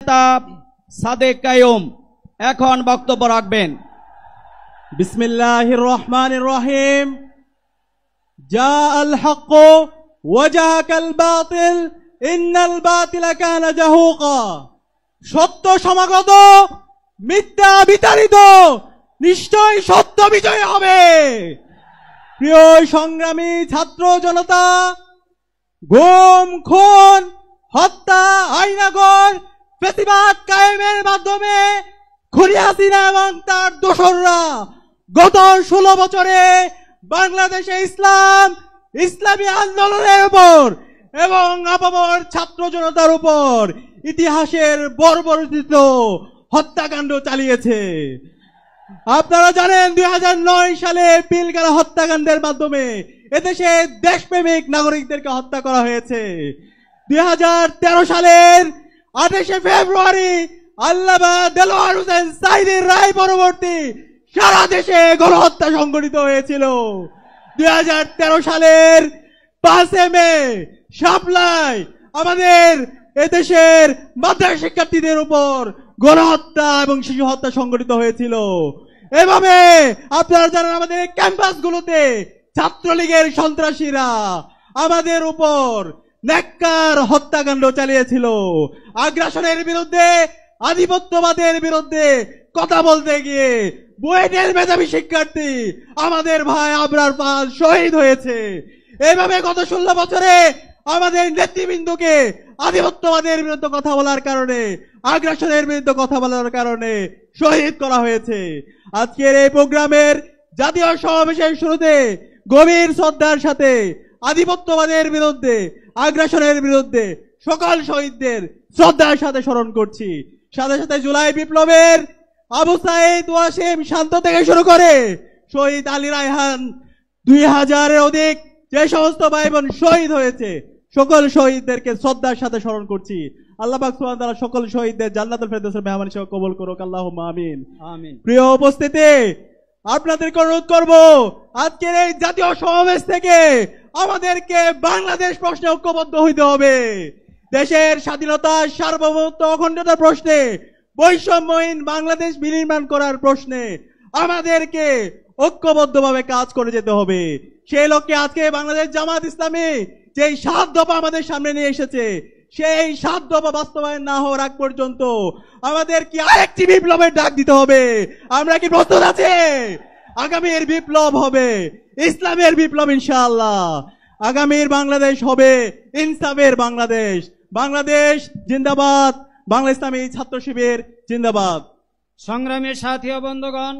নেতা সাদেক কায়ুম এখন বক্তব্য রাখবেন। বিসমিল্লাহির রহমানির রহিম। জাআল হক ওয়া জাহাকাল বাতিল ইন্নাল বাতিলা কানা জাহুকা। সত্য সমাগত, মিথ্যা বিতাড়িত, নিশ্চয় সত্য বিজয় হবে। প্রিয় সংগ্রামী ছাত্র জনতা, গুম, খুন, হত্যা, আইনাগর, ফ্যাসিবাদ কায়েমের মাধ্যমে খুনি হাসিনা এবং তার দোসররা গত 16 বছরে বাংলাদেশে ইসলামী আন্দোলনের উপর এবং আপামর ছাত্র জনতার উপর ইতিহাসের বর্বরোচিত হত্যাকাণ্ড চালিয়েছে। আপনারা জানেন 2009 সালে পিলখানা হত্যাকাণ্ডের মাধ্যমে এদেশে দেশপ্রেমিক নাগরিকদেরকে হত্যা করা হয়েছে। 2013 সালের 28 ফেব্রুয়ারি আল্লামা দেলোয়ার হোসেন সাঈদীর রায় পরবর্তী সারা দেশে গণহত্যা সংঘটিত হয়েছিল। 2013 সালের 5 মে শাপলায় আমাদের এদেশের মাদ্রাসা শিক্ষার্থীদের উপর গণহত্যা এবং শিশু হত্যা সংঘটিত হয়েছিল। এভাবে আপনারা জানেন আমাদের ক্যাম্পাসগুলোতে ছাত্রলীগের সন্ত্রাসীরা আমাদের উপর নেককার হত্যাকাণ্ড চালিয়েছিল। আগ্রাসনের বিরুদ্ধে, আধিপত্যবাদের বিরুদ্ধে কথা বলতে গিয়ে বুয়েটের মেধাবী শিক্ষার্থী আমাদের ভাই আবরার পাল শহীদ হয়েছে। এইভাবে গত 16 বছরে আমাদের নেতৃবৃন্দকে আধিপত্যবাদের বিরুদ্ধে কথা বলার কারণে, আগ্রাসনের বিরুদ্ধে কথা বলার কারণে শহীদ করা হয়েছে। আজকের এই প্রোগ্রামের জাতীয় সমাবেশের শুরুতে গভীর শ্রদ্ধার সাথে আধিপত্যবাদের বিরুদ্ধে, আগ্রাসনের বিরুদ্ধে সকল শহীদদের শ্রদ্ধার সাথে স্মরণ করছি। সাথে সাথে জুলাই বিপ্লবের আবু সাঈদ ওয়াসিম শান্ত থেকে শুরু করে শহীদ আলী রায়হান 2000-এর অধিক যে সমস্ত ভাই বোন শহীদ হয়েছে সকল শহীদদেরকে শ্রদ্ধার সাথে স্মরণ করছি। আল্লাহ পাক সুবহানাহু ওয়া তাআলা সকল শহীদদের জান্নাতুল ফেরদৌসের মেহমান হিসেবে কবুল করুক। আল্লাহুম্মা আমিন। আমিন। প্রিয় উপস্থিতি, আপনাদেরকে অনুরোধ করব আজকের এই জাতীয় সমাবেশ থেকে আমাদেরকে বাংলাদেশ প্রশ্নে ঐক্যবদ্ধ হইতে হবে। দেশের স্বাধীনতা, সার্বভৌমত্ব, অখণ্ডতার প্রশ্নে, বৈষম্যহীন বাংলাদেশ বিনির্মাণ করার প্রশ্নে আমাদেরকে ঐক্যবদ্ধভাবে কাজ করে যেতে হবে। সেই লক্ষ্যে আজকে বাংলাদেশ জামাত ইসলামী যেই 7 দফা আমাদের সামনে নিয়ে এসেছে, সেই 7 দফা বাস্তবায়ন না হওয়ার আগ পর্যন্ত আমাদের কি আরেকটি বিপ্লবের ডাক দিতে হবে। আমরা কি প্রস্তুত আছি? আগামীর বিপ্লব হবে ইসলামের বিপ্লব ইনশাআল্লাহ। আগামীর বাংলাদেশ হবে ইনসাফের বাংলাদেশ। বাংলাদেশ জিন্দাবাদ। বাংলা ইসলামী ছাত্র শিবির জিন্দাবাদ। সংগ্রামের সাথী ও বন্ধুগণ,